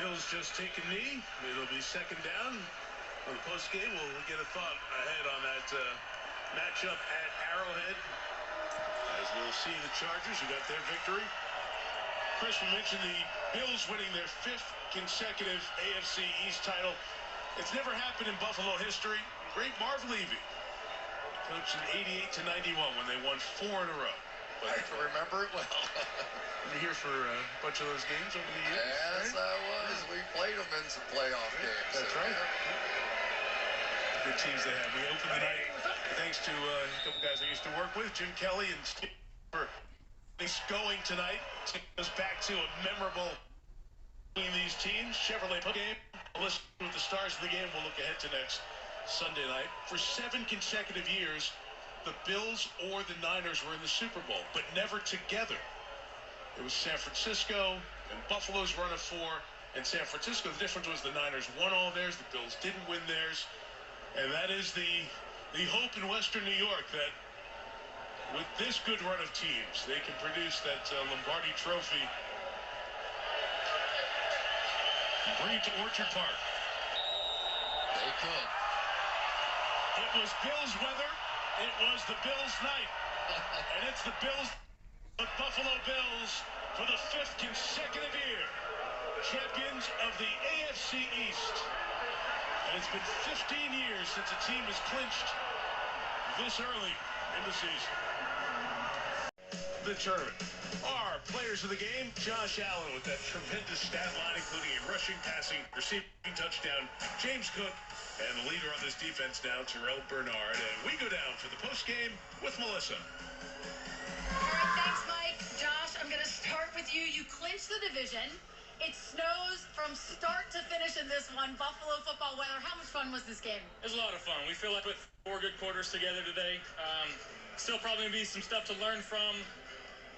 Bills just take a knee. It'll be second down. On the post game, we'll get a thought ahead on that matchup at Arrowhead. As we'll see the Chargers, who got their victory. Chris, we mentioned the Bills winning their 5th consecutive AFC East title. It's never happened in Buffalo history. Great Marv Levy coached in 88 to 91 when they won 4 in a row. But I can remember it well. You're here for a bunch of those games over the years. Yes, right? I was. Yeah. We played them in some playoff games. That's right. Yeah. Good teams they have. We opened the night thanks to a couple guys I used to work with, Jim Kelly and Steve, for going tonight. It goes back to a memorable between these teams. Chevrolet game. We'll listen with the stars of the game. We'll look ahead to next Sunday night. For 7 consecutive years, the Bills or the Niners were in the Super Bowl, but never together. It was San Francisco and Buffalo's run of 4, and San Francisco. The difference was the Niners won all theirs, the Bills didn't win theirs. And that is the hope in Western New York, that with this good run of teams, they can produce that Lombardi Trophy. Bring it to Orchard Park. They could. It was Bills weather. It was the Bills night. And it's the Bills, the Buffalo Bills, for the 5th consecutive year, champions of the AFC East. And it's been 15 years since a team has clinched this early in the season. The tournament. Our players of the game, Josh Allen with that tremendous stat line, including a rushing, passing, receiving touchdown. James Cook, and the leader on this defense now, Terrell Bernard. And we go down for the postgame with Melissa. All right, thanks, Mike. Josh, I'm going to start with you. You clinched the division. It snows from start to finish in this one. Buffalo football weather. How much fun was this game? It was a lot of fun. We feel like we put 4 good quarters together today. Still probably going to be some stuff to learn from,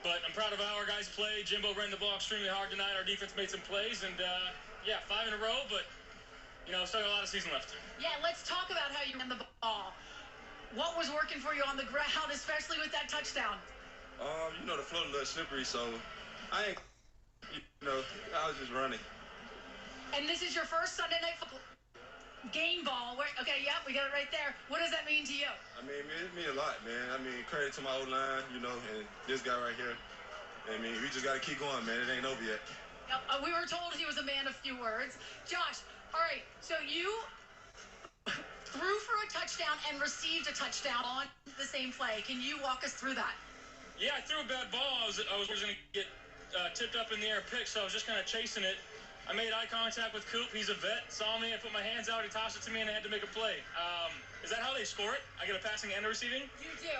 but I'm proud of how our guys played. Jimbo ran the ball extremely hard tonight. Our defense made some plays, and yeah, 5 in a row, but you know, still got a lot of season left. Yeah, let's talk about how you ran the ball. What was working for you on the ground, especially with that touchdown? You know, the float a little slippery, so I was just running. And this is your first Sunday night football game ball. Okay, yeah, we got it right there. What does that mean to you? I mean, it means a lot, man. I mean, credit to my O-line, you know, and this guy right here. I mean, we just got to keep going, man. It ain't over yet. We were told he was a man of few words. Josh, all right, so you threw for a touchdown and received a touchdown on the same play. Can you walk us through that? Yeah, I threw a bad ball. I was going to get tipped up in the air pick, so I was just kind of chasing it. I made eye contact with Coop. He's a vet. Saw me. I put my hands out. He tossed it to me, and I had to make a play. Is that how they score it? I get a passing and a receiving? You do.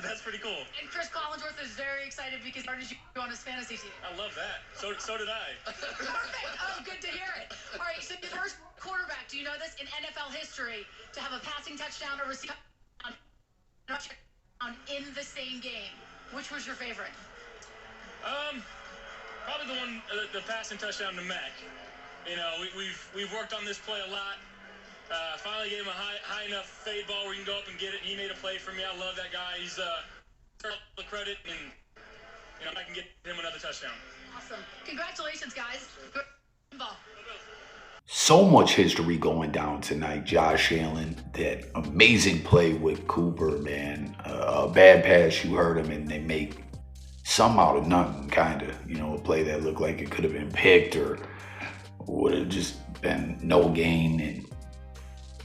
That's pretty cool. And Chris Collinsworth is very excited because he started you on his fantasy team. I love that. So did I. Perfect. Oh, good to hear it. All right, so the first quarterback, do you know this, in NFL history, to have a passing touchdown or receiving touchdown in the same game. Which was your favorite? Probably the one, the passing touchdown to Mac. You know, we've worked on this play a lot. Finally gave him a high enough fade ball where you can go up and get it. He made a play for me. I love that guy. He's the credit, and you know, I can get him another touchdown. Awesome. Congratulations, guys. Good ball. So much history going down tonight. Josh Allen, that amazing play with Cooper, man. A bad pass, you heard him, and they make some out of nothing, kind of. You know, a play that looked like it could have been picked or would have just been no gain. And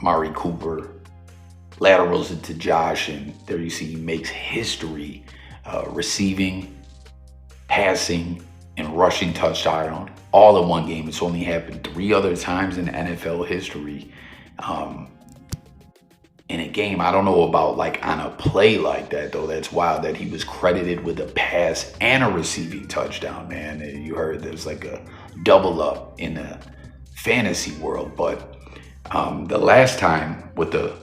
Mari Cooper laterals it to Josh, and there you see he makes history, receiving, passing, and rushing touchdown all in one game. It's only happened 3 other times in NFL history. In a game, I don't know about like on a play like that, though. That's wild that he was credited with a pass and a receiving touchdown, man. You heard there's like a double up in the fantasy world. But the last time with the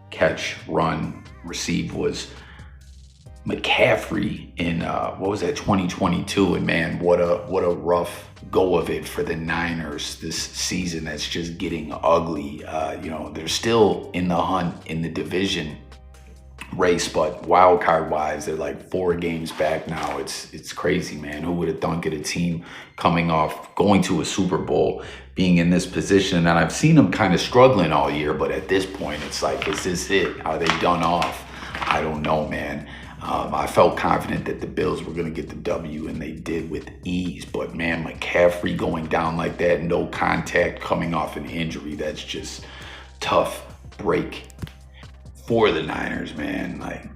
catch, run, receive was McCaffrey in 2022, and man, what a rough go of it for the Niners this season. That's just getting ugly. You know, they're still in the hunt in the division race, but wild card wise, they're like 4 games back now. It's crazy, man. Who would have thunk it? A team coming off going to a Super Bowl, being in this position, and I've seen them kind of struggling all year. But at this point, it's like, is this it? Are they done off? I don't know, man. I felt confident that the Bills were going to get the W, and they did with ease. But man, McCaffrey going down like that, no contact, coming off an injury, that's just tough break for the Niners, man. Like,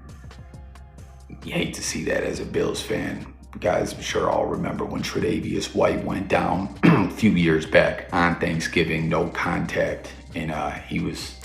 you hate to see that as a Bills fan. Guys, I'm sure all remember when Tre'Davious White went down a few years back on Thanksgiving, no contact, and he was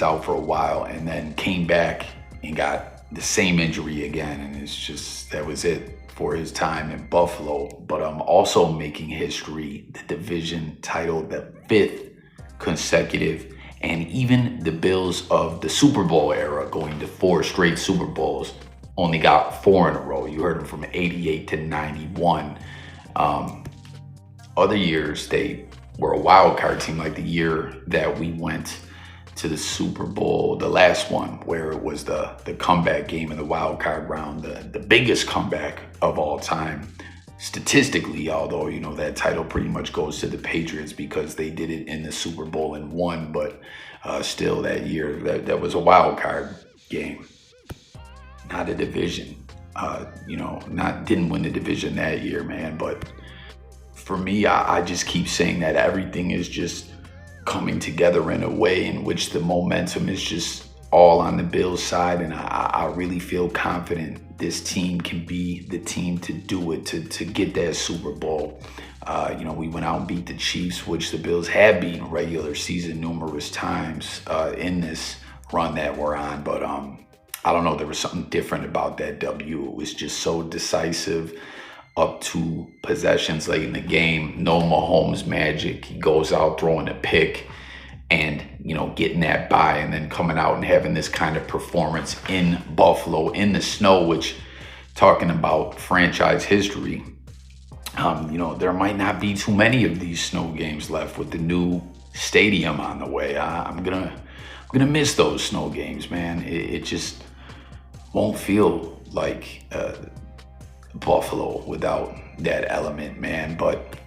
out for a while, and then came back and got the same injury again, and it's just, that was it for his time in Buffalo. But I'm also making history, the division title, the 5th consecutive, and even the Bills of the Super Bowl era, going to 4 straight Super Bowls, only got 4 in a row. You heard them from 88 to 91. Other years, they were a wild card team, like the year that we went to the Super Bowl, the last one, where it was the comeback game in the wild card round, the biggest comeback of all time statistically, although, you know, that title pretty much goes to the Patriots because they did it in the Super Bowl and won. But still, that year, that was a wild card game, not a division. Didn't win the division that year, man. But for me, I just keep saying that everything is just coming together in a way in which the momentum is just all on the Bills side, and I really feel confident this team can be the team to do it, to get that Super Bowl. We went out and beat the Chiefs, which the Bills have beaten regular season numerous times in this run that we're on, but I don't know, there was something different about that W. It was just so decisive up to possessions late in the game. No Mahomes magic. He goes out throwing a pick and, getting that bye, and then coming out and having this kind of performance in Buffalo in the snow, which, talking about franchise history, there might not be too many of these snow games left with the new stadium on the way. I'm gonna miss those snow games, man. It just won't feel like Buffalo without that element, man. But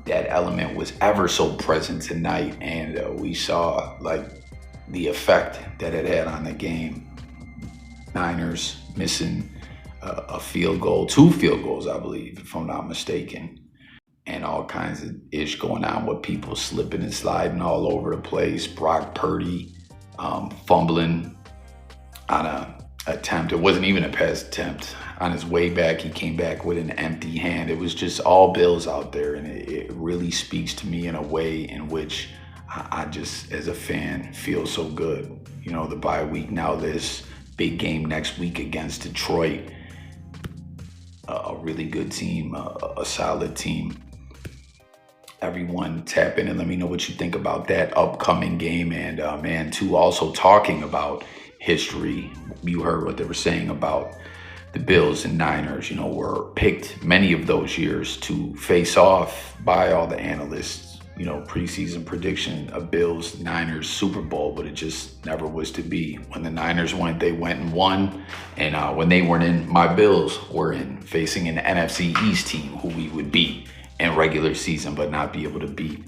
that element was ever so present tonight, and we saw the effect that it had on the game. Niners missing a field goal, 2 field goals, I believe, if I'm not mistaken, and all kinds of ish going on with people slipping and sliding all over the place. Brock Purdy fumbling on a attempt. It wasn't even a pass attempt. On his way back, he came back with an empty hand. It was just all Bills out there, and it really speaks to me in a way in which I just, as a fan, feel so good. The bye week now, this big game next week against Detroit, a really good team, a solid team. Everyone tap in and let me know what you think about that upcoming game. And man, too, also talking about history, you heard what they were saying about the Bills and Niners, were picked many of those years to face off by all the analysts, preseason prediction of Bills Niners Super Bowl, but it just never was to be. When the Niners went, they went and won. And when they weren't in, my Bills were in, facing an NFC East team who we would beat in regular season, but not be able to beat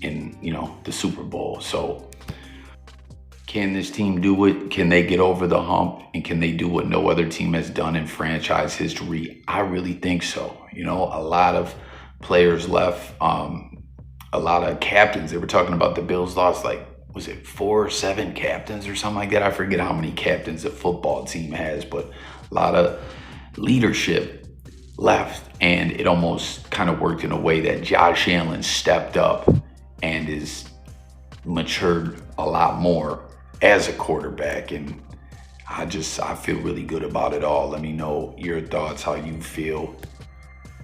in, the Super Bowl. So can this team do it? Can they get over the hump? And can they do what no other team has done in franchise history? I really think so. A lot of players left, a lot of captains. They were talking about the Bills lost, was it 4 or 7 captains or something like that? I forget how many captains a football team has, but a lot of leadership left. And it almost kind of worked in a way that Josh Allen stepped up and is matured a lot more as a quarterback, and I feel really good about it all. Let me know your thoughts, how you feel.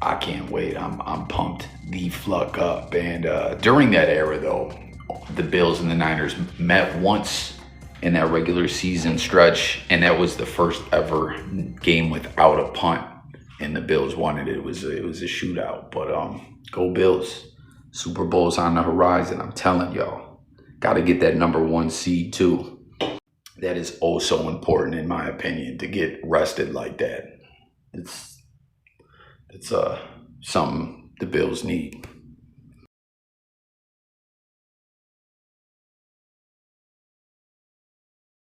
I can't wait. I'm pumped the fuck up. And during that era, though, the Bills and the Niners met once in that regular season stretch, and that was the first ever game without a punt. And the Bills won it. It was a shootout. But go Bills! Super Bowl's on the horizon. I'm telling y'all. Got to get that number 1 seed too. That is oh so important, in my opinion, to get rested like that. It's something the Bills need.